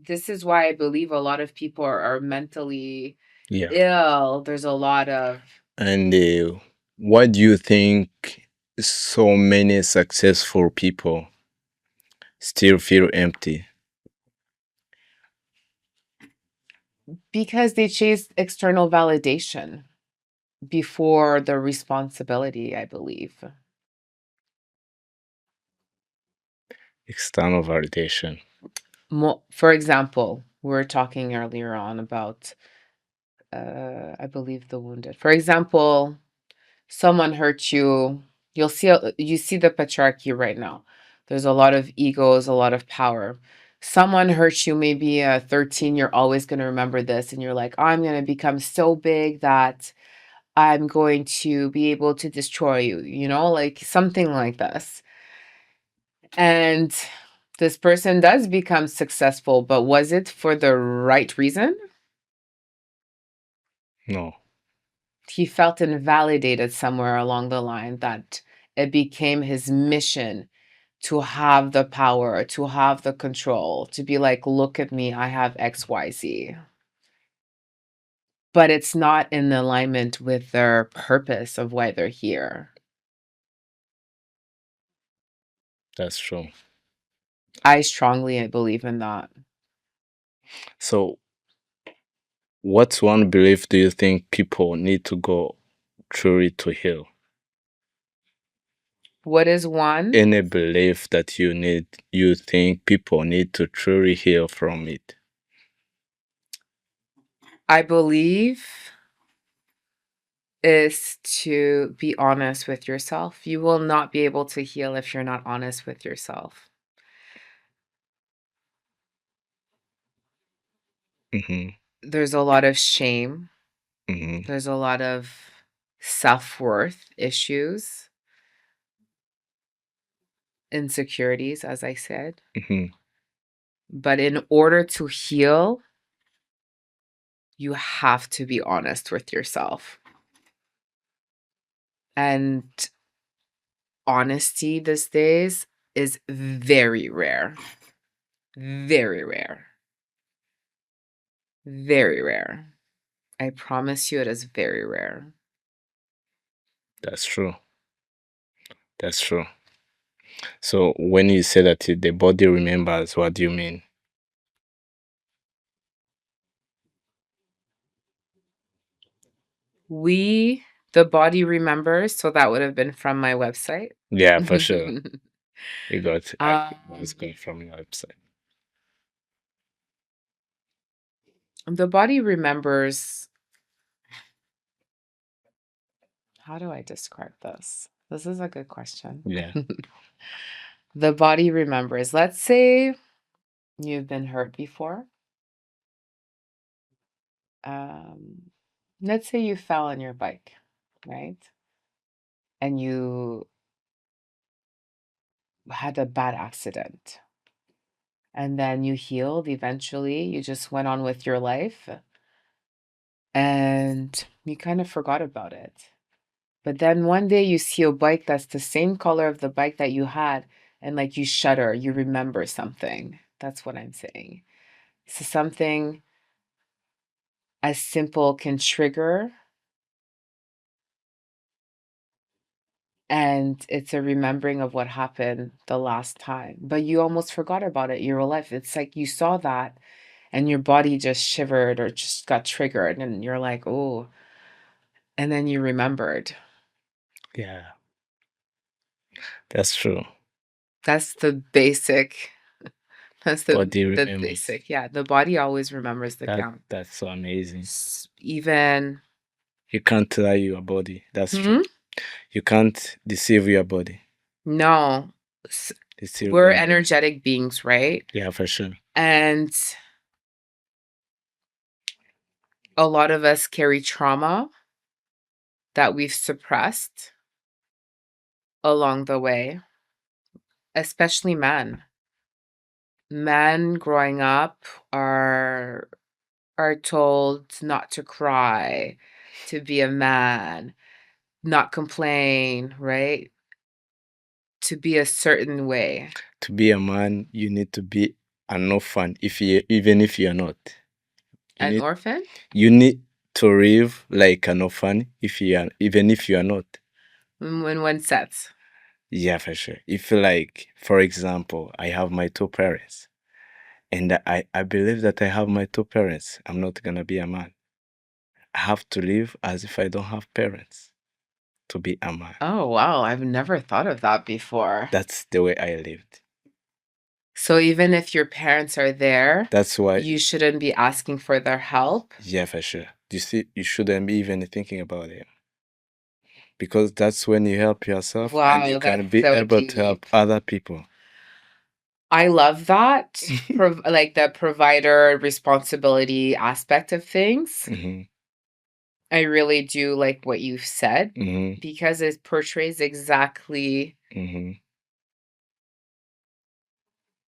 This is why I believe a lot of people are mentally Yeah. ill. There's a lot of And why do you think so many successful people still feel empty? because they chase external validation before the responsibility, I believe. External validation. For example, we were talking earlier on about, I believe, the wounded. For example, someone hurt you. You see the patriarchy right now. There's a lot of egos, a lot of power. Someone hurts you, maybe a 13, you're always going to remember this, and you're like, I'm going to become so big that I'm going to be able to destroy you, like something like this. And this person does become successful, but was it for the right reason? No. He felt invalidated somewhere along the line, that it became his mission to have the power, to have the control, to be like, look at me, I have XYZ. But it's not in alignment with their purpose of why they're here. That's true. I strongly believe in that. So, what's one belief do you think people need to go truly to heal? What is one? Any belief that you think people need to truly heal from it? I believe is to be honest with yourself. You will not be able to heal if you're not honest with yourself. Mm-hmm. There's a lot of shame. Mm-hmm. There's a lot of self-worth issues, insecurities, as I said. Mm-hmm. But in order to heal, you have to be honest with yourself. And honesty these days is very rare. Very rare. Very rare. I promise you, it is very rare. That's true. That's true. So when you say that the body remembers, what do you mean? The body remembers, so that would have been from my website. Yeah, for sure. You got it's Um, going from your website. the body remembers. How do I describe this? This is a good question. Yeah. The body remembers. Let's say you've been hurt before. Let's say you fell on your bike, right? And you had a bad accident. And then you healed eventually. You just went on with your life and you kind of forgot about it. But then one day you see a bike that's the same color of the bike that you had, and like you shudder, you remember something. That's what I'm saying. So something as simple can trigger, and it's a remembering of what happened the last time. But you almost forgot about it your whole life. It's like you saw that and your body just shivered or just got triggered, and you're like, oh, and then you remembered. Yeah. That's true. That's the basic. That's Body the remembers. basic. Yeah, the body always remembers the That count. that's so amazing. Even You can't lie your body. That's Hmm? true. You can't deceive your body. No, It's still we're going. energetic beings, right? Yeah, for sure. And a lot of us carry trauma that we've suppressed along the way, especially men. Men growing up are told not to cry, to be a man, not complain, right? To be a certain way. To be a man, you need to be an orphan. Even if you're not, An orphan? you need to live like an orphan. Even if you are not. In one sense. Yeah, for sure. If like, for example, I have my two parents, and I believe that I have my two parents, I'm not gonna be a man. I have to live as if I don't have parents to be a man. Oh, wow. I've never thought of that before. That's the way I lived. So even if your parents are there, That's why, you shouldn't be asking for their help. yeah, for sure. You see, you shouldn't be even thinking about it because that's when you help yourself and you Wow, can that's be so able to help deep. other people. I love that, like the provider responsibility aspect of things. Mhm, I really do like what you've said mhm, because it portrays exactly mhm.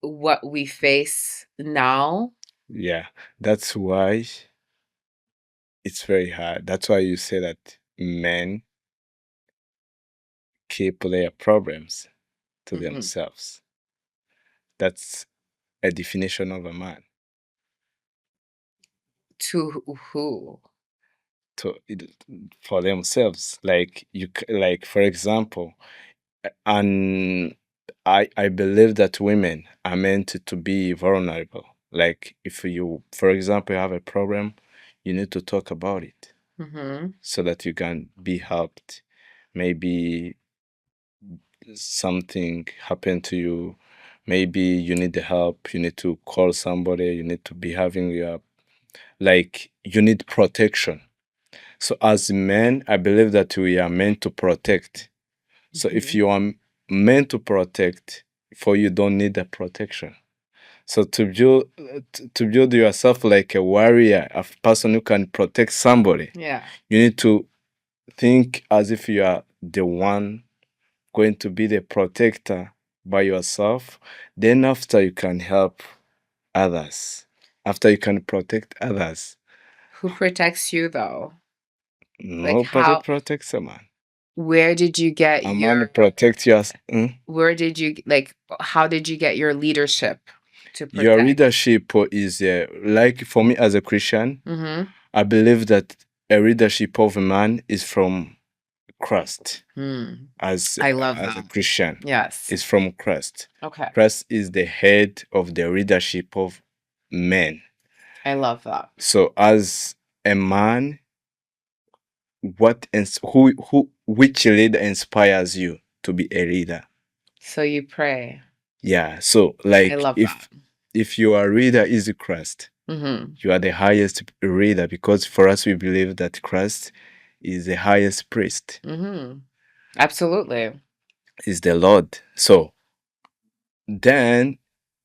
what we face now. Yeah, that's why it's very hard. That's why you say that men keep their problems to Mhm. themselves. That's a definition of a man. To who? To for themselves, like like for example, and I believe that women are meant to be vulnerable. Like if you, for example, have a problem, you need to talk about it Mm-hmm. so that you can be helped. Maybe something happened to you, maybe you need the help, you need to call somebody, you need to be having your, like you need protection. So as men, I believe that we are meant to protect. So if you are meant to protect, for you don't need the protection. So to build yourself like a warrior, a person who can protect somebody, Yeah. you need to think as if you are the one going to be the protector by yourself. Then after you can help others. After you can protect others. Who protects you though? Like Nobody how, protects a man. where did you get A man your, protects you. where did you, like, how did you get your leadership to Your protect? leadership is like for me as a Christian, Mm-hmm. I believe that a leadership of a man is from Christ. I love As a that. Christian, Yes. is from Christ. Okay. Christ is the head of the leadership of men. I love that. So as a man, which leader inspires you to be a leader? So you pray. Yeah. So I like love that. if your reader is Christ, Mm-hmm. you are the highest reader, because for us we believe that Christ is the highest priest, Mm-hmm. Absolutely. is the Lord. So then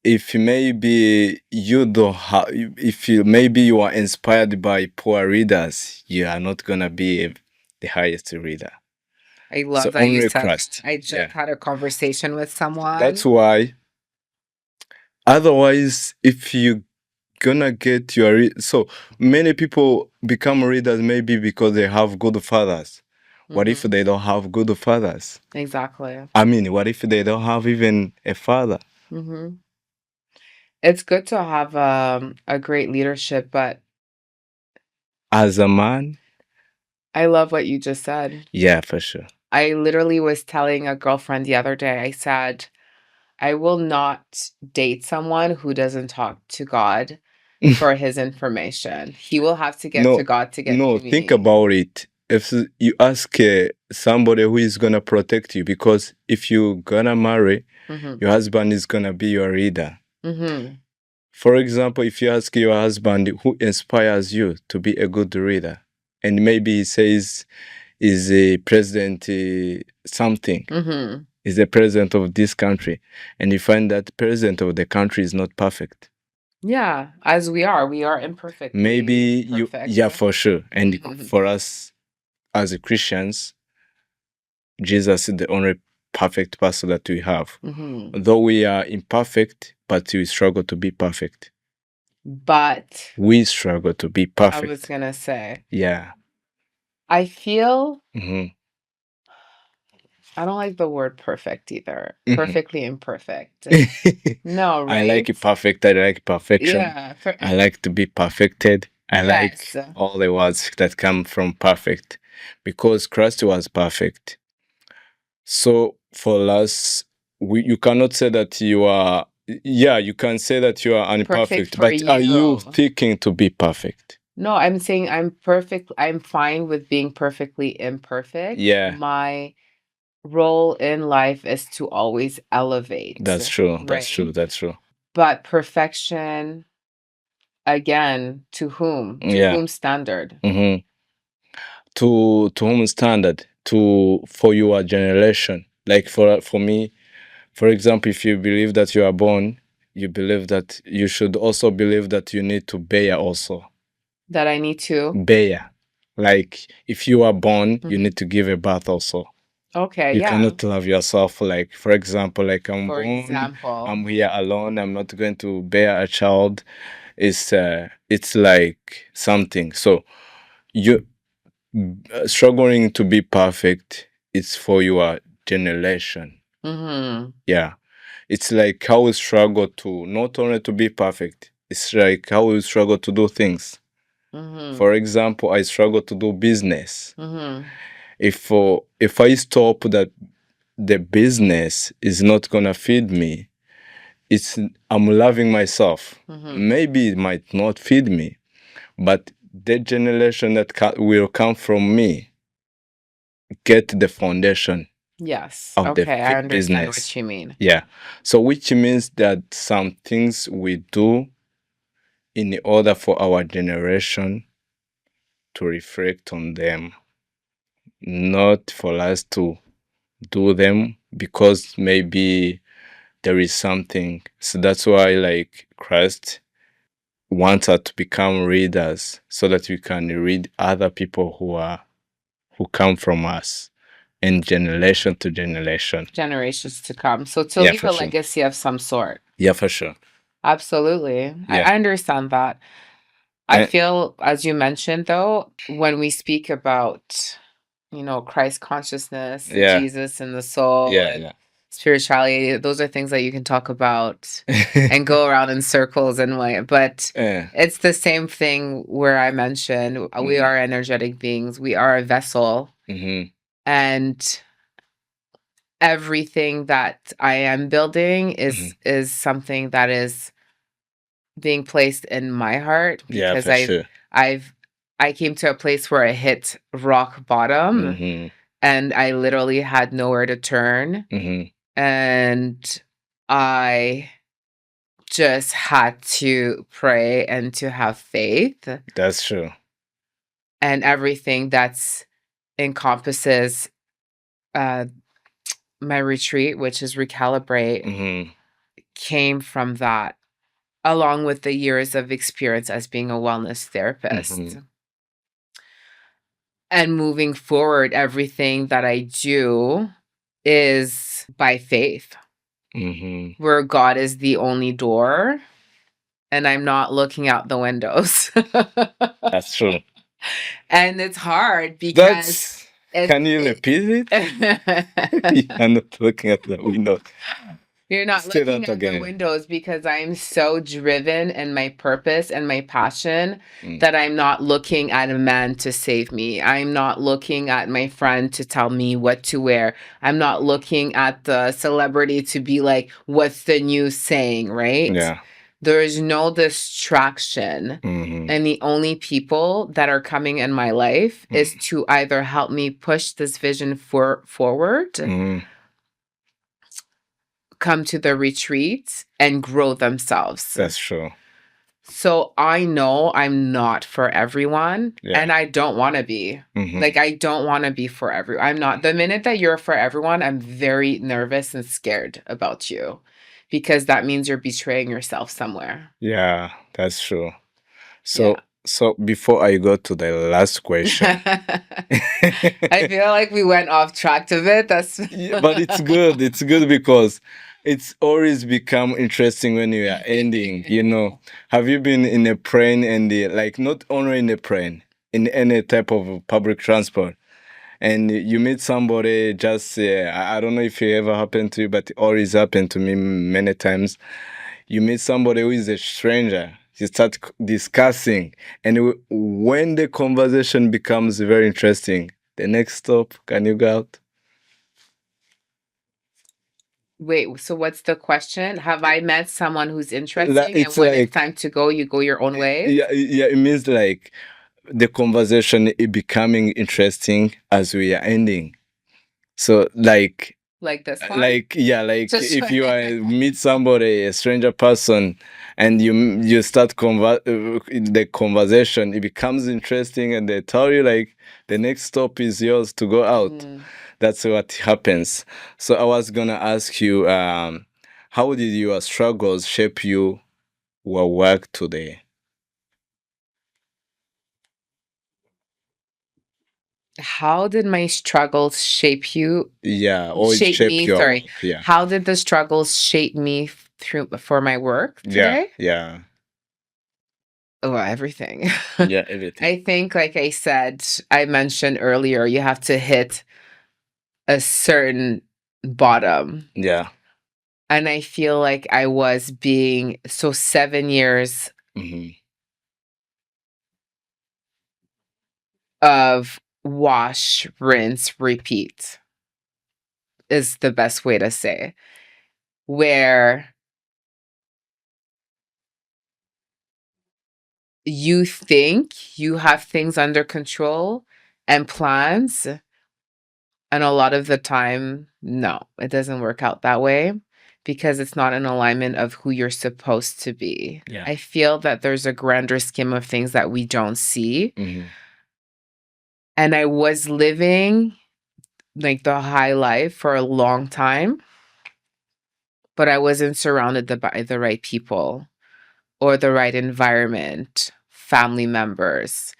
if maybe you don't have, if you maybe you are inspired by poor readers, you are not gonna be the highest reader. I So love that you only said Christ. that. I just Yeah. had a conversation with someone. That's why. Otherwise, if you gonna get your so many people become readers maybe because they have good fathers. What if Mhm. they don't have good fathers? Exactly. I mean, what if they don't have even a father? Mm-hmm. It's good to have a great leadership, but As a man, I love what you just said. yeah, for sure. I literally was telling a girlfriend the other day, I said, I will not date someone who doesn't talk to God for his information. He will have to get to No, God to get no, to think me. about it. If you ask somebody who is gonna protect you, because if you gonna marry, Mm-hmm. your husband is gonna be your reader. Mm-hmm. For example, if you ask your husband who inspires you to be a good reader, and maybe he says is a president something, Mm-hmm. is the president of this country, and you find that president of the country is not perfect. Yeah, as we are imperfectly Maybe you, perfect. yeah, for sure. And Mhm. for us as Christians, Jesus is the only perfect person that we have. Mhm. Though we are imperfect, but we struggle to be perfect. But We struggle to be I was perfect. gonna say, Yeah. I feel Hmm. I don't like the word perfect either. Hmm. Perfectly imperfect. No, I like right? it perfect. I like perfection. Yeah. I like to be perfected. I Yes. like all the words that come from perfect, because Christ was perfect. So for us, you cannot say that you are, yeah, you can say that you are Perfect imperfect, for but are you you. thinking to be perfect? No, I'm saying I'm perfect. I'm fine with being perfectly imperfect. Yeah, My role in life is to always elevate, that's true. That's right? true. That's true. But perfection, again, to whom? To Yeah. whom standard? Hmm. To whom standard? To for your generation. Like for me, for example, if you believe that you are born, you believe that you should also believe that you need to bear also. That I need to. Bear. Like if you are born, you Mhm. need to give a birth also. Okay, You yeah. cannot love yourself. Like for example, like I'm For born, example. I'm here alone, I'm not going to bear a child. It's like something. So you struggling to be perfect, it's for your generation. Mm-hmm. Yeah. It's like how we struggle to not only to be perfect, it's like how we struggle to do things. Mm-hmm. For example, I struggle to do business. Mm-hmm. If I stop that, the business is not gonna feed me. It's I'm loving myself. Mm-hmm. Maybe it might not feed me, but the generation that will come from me get the foundation Yes. of the Okay, I understand business. what you mean. Yeah. So which means that some things we do in order for our generation to reflect on them, not for us to do them because maybe there is something. So that's why like Christ wants us to become readers so that we can read other people who come from us in generation to generation. Generations to come. So to Yeah, leave for a sure. legacy of some sort. Yeah, for sure. Absolutely. Yeah. I understand that. I And feel, as you mentioned, though, when we speak about, Christ consciousness, yeah, Jesus and the soul yeah, and spirituality, those are things that you can talk about yeah. and go around in circles and way. But Yeah. it's the same thing where I mentioned we Mhm. are energetic beings, we are a vessel, Mhm. and everything that I am building Mhm. is something that is being placed in my heart Yeah, because for sure. I've I came to a place where I hit rock bottom Mm-hmm. and I literally had nowhere to turn. Mm-hmm. And I just had to pray and to have faith, That's true. and everything that's encompasses uh, my retreat, which is Recalibrate, Mm-hmm. came from that, along with the years of experience as being a wellness therapist. Mm-hmm. And moving forward, everything that I do is by faith, Mm-hmm. where God is the only door and I'm not looking out the windows. That's true. And it's hard because That's. it's Can you repeat it? I'm not looking at the window. you're not Say looking that at the again. windows because I'm so driven in my purpose and my passion Mm. that I'm not looking at a man to save me. I'm not looking at my friend to tell me what to wear. I'm not looking at the celebrity to be like, what's the new saying, right? Yeah. There is no distraction. Mm-hmm. And the only people that are coming in my life Mm. is to either help me push this vision forward, Mm-hmm. come to the retreat, and grow themselves. That's true. So I know I'm not for everyone, Yeah. and I don't want to be. Mm-hmm. Like, I don't want to be for everyone. I'm not. The minute that you're for everyone, I'm very nervous and scared about you because that means you're betraying yourself somewhere. Yeah, that's true. Yeah. So before I go to the last question, I feel like we went off track a bit. That's yeah, but it's good. It's good because it's always become interesting when you are ending. You know, have you been in a plane and like not only in a plane, in any type of public transport, and you meet somebody just I don't know if it ever happened to you, but it always happened to me many times. You meet somebody who is a stranger, you start discussing, and when the conversation becomes very interesting, the next stop, can you go out? Wait, so what's the question? Have I met someone who's interesting, and It's when it's like, time to go, you go your own way? yeah, yeah, it means like the conversation is becoming interesting as we are ending. So Like this one? like yeah, like Just if you are meet somebody, a stranger person, and you start the conversation, it becomes interesting, and they tell you like the next stop is yours to go out. Mm. That's what happens. So I was gonna ask you, how did your struggles shape your work today? How did my struggles shape you? Yeah, or it Shape shape me, your sorry. yeah. How did the struggles shape me through for my work Yeah, today? yeah, Oh, everything. yeah, everything. I think, like I said, I mentioned earlier, you have to hit a certain bottom. Yeah. And I feel like I was being so 7 years Mm-hmm. of wash, rinse, repeat is the best way to say, where you think you have things under control and plans. And a lot of the time, no, it doesn't work out that way because it's not in alignment of who you're supposed to be. Yeah. I feel that there's a grander scheme of things that we don't see. Mm-hmm. And I was living like the high life for a long time, but I wasn't surrounded by the right people or the right environment, family members,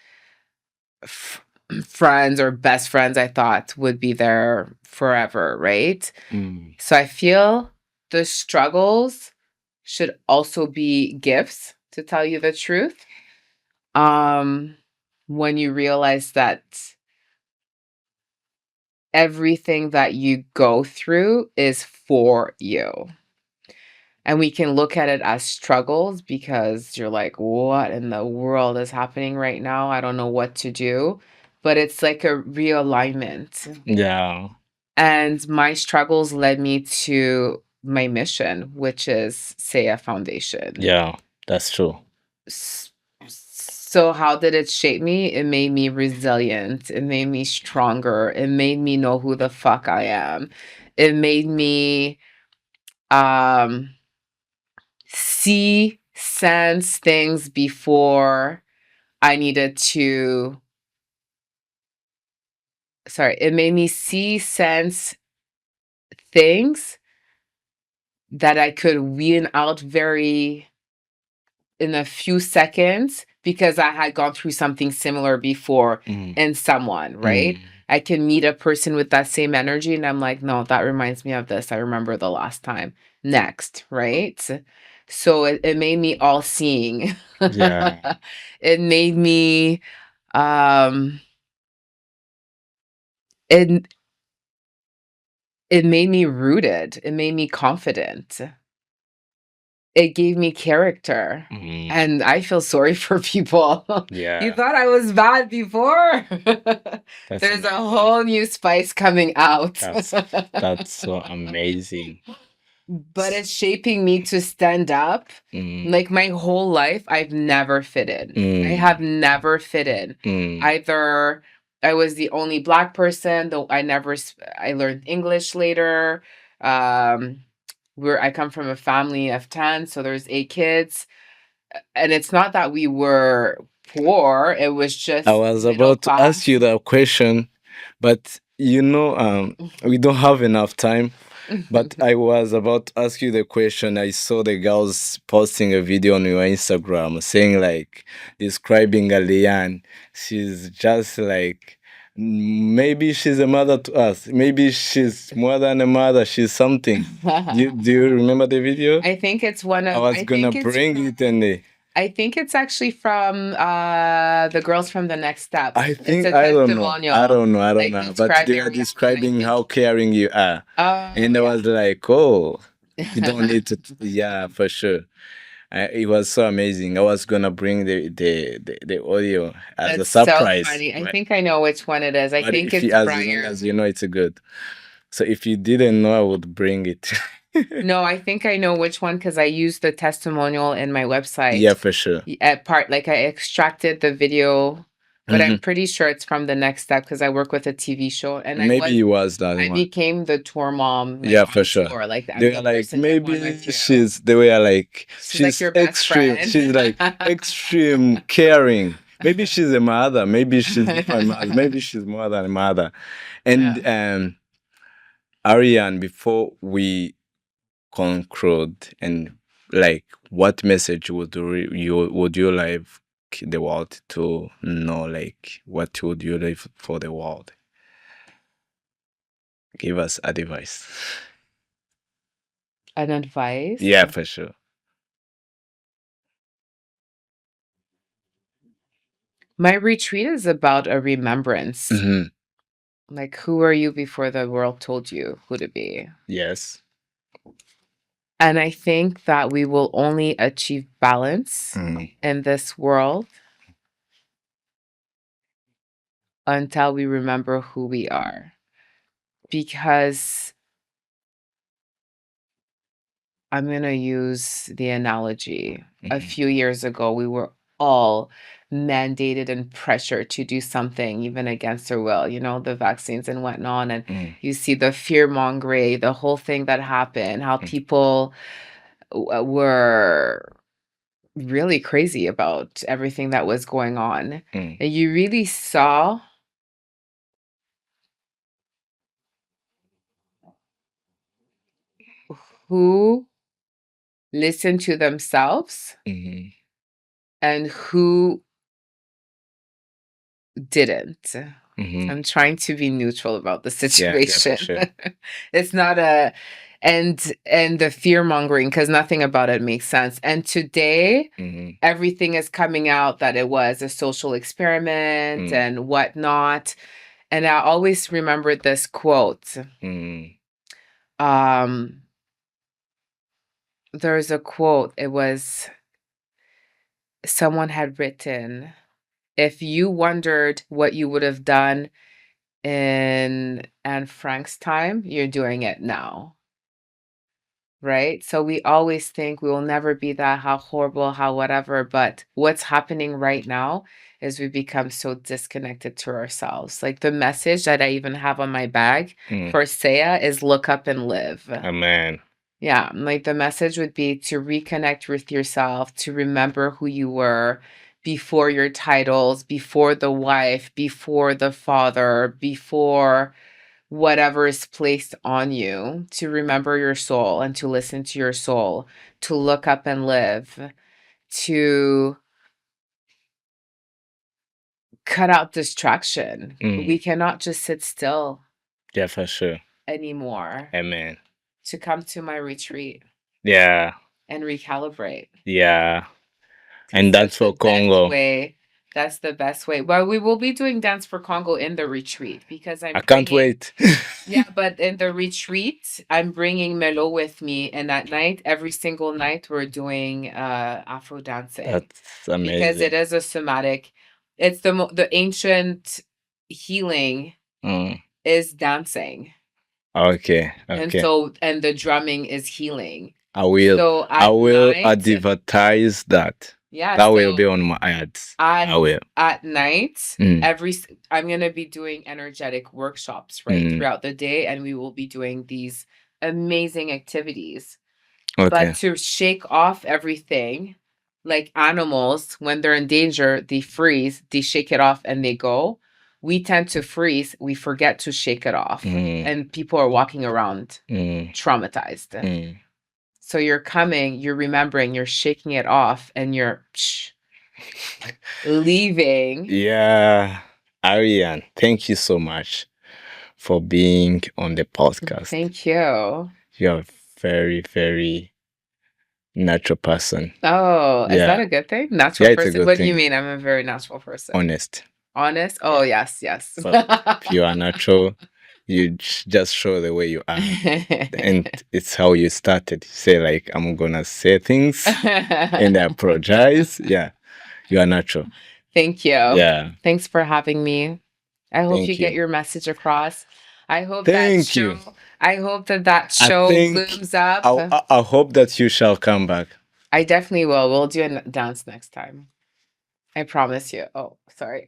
friends or best friends I thought would be there forever, right? Mm. So I feel the struggles should also be gifts, to tell you the truth. When you realize that everything that you go through is for you. And we can look at it as struggles because you're like, what in the world is happening right now? I don't know what to do. But it's like a realignment. Yeah. And my struggles led me to my mission, which is Nseya Foundation. Yeah, that's true. So how did it shape me? It made me resilient. It made me stronger. It made me know who the fuck I am. It made me um see, sense things before I needed to. Sorry, it made me see, sense things that I could wean out very in a few seconds because I had gone through something similar before in someone, right? I can meet a person with that same energy and I'm like, no, that reminds me of this. I remember the last time. Next, right? So it made me all seeing. Yeah. It made me um it it made me rooted. It made me confident. It gave me character. And I feel sorry for people. You Yeah. thought I was bad before? That's There's a amazing. whole new spice coming out. That's so amazing. But it's shaping me to stand up. Like my whole life, I've never fit in. I have never fit in. Either I was the only Black person, though I learned English later. Um, I come from a family of 10, so there's 8 kids. And it's not that we were poor, it was just I was middle about to ask class. you that question, but we don't have enough time. But I was about to ask you the question. I saw the girls posting a video on your Instagram saying like describing Aliane. She's just like maybe she's a mother to us. Maybe she's more than a mother. She's something. Do you remember the video? I think it's one I of was gonna bring it and I think it's actually from the girls from the next step. I It's think a I don't know. I testimonial, don't know. I don't like know. But they describing are Rihanna, and I describing think how caring you are. oh And I yeah. was like, oh, you don't need to. Yeah, for sure. It was so amazing. I was gonna bring the audio as a That's so surprise, funny. I but think I know which one it is. I think if you, it's as long Brian. as you know, it's a good. So if you didn't know, I would bring it. No, I think I know which one because I used the testimonial in my website. Yeah, for sure. At part, like I extracted the video, but I'm Mhm. pretty sure it's from the next step because I work with a TV show and Maybe it was that I one. became the tour mom like Yeah, for on sure. tour. Like I'm They the were like, person everyone maybe went to. they were like, She's like she's your best extreme. friend. She's like extreme caring. Maybe she's a mother. Maybe she's not a mother. Maybe she's more than a mother. And Ariane, before we conclude, and like, what message would you like the world to know? Like, what would you leave for the world? Give us advice. An advice. Yeah, for sure. My retreat is about a remembrance. Mhm. Like who are you before the world told you who to be? Yes. And I think that we will only achieve balance in this world until we remember who we are. Because I'm going to use the analogy. A few years ago, we were all mandated and pressured to do something, even against our will, the vaccines and whatnot. And you see the fear mongering, the whole thing that happened, how people were really crazy about everything that was going on. And you really saw who listened to themselves and who didn't. I'm trying to be neutral about the situation. sure. It's not a and the fear mongering because nothing about it makes sense. And today everything is coming out that it was a social experiment and whatnot. And I always remembered this quote. Um, there's a quote. It was someone had written, if you wondered what you would have done in Anne Frank's time, you're doing it now. right? So we always think we will never be that, how horrible, how whatever. But what's happening right now is we become so disconnected to ourselves. Like the message that I even have on my bag for Nseya is look up and live. Amen. Yeah, like the message would be to reconnect with yourself, to remember who you were before your titles, before the wife, before the father, before whatever is placed on you, to remember your soul and to listen to your soul, to look up and live, to cut out distraction. We cannot just sit still Yeah, for sure. anymore. Amen. To come to my retreat Yeah. and recalibrate. Yeah. 'Cause And that's for the best Congo. way. That's the best way. Well, we will be doing Dance for Congo in the retreat because I can't wait. yeah, but in the retreat, I'm bringing Melo with me, and at night, every single night, we're doing Afro dancing That's because amazing. it is a somatic. It's the ancient healing is dancing, Okay. and Okay. so the drumming is healing. I will So I at will night, advertise that. yeah, That will be so on my ads. I will. at night, I'm gonna be doing energetic workshops, right, throughout the day, and we will be doing these amazing activities. Okay. But to shake off everything, like animals, when they're in danger, they freeze, they shake it off, and they go. We tend to freeze, we forget to shake it off, and people are walking around traumatized. So you're coming, you're remembering, you're shaking it off, and you're leaving. Yeah. Ariane, thank you so much for being on the podcast. Thank you. You're a very, very natural person. Oh, is that Yeah. a good thing? Natural Yeah, it's a person? good What do you thing. mean? I'm a very natural person. Honest. Honest? Oh, yes, yes. So if you are natural, you just show the way you are. And it's how you started. You say like, I'm gonna say things and I apologize. Yeah. You are natural. Thank you. Yeah. Thanks for having me. I hope Thank you get you. your message across. I hope Thank you. I hope that I show think blooms up. I hope that you shall come back. I definitely will. We'll do a dance next time. I promise you. Oh, sorry.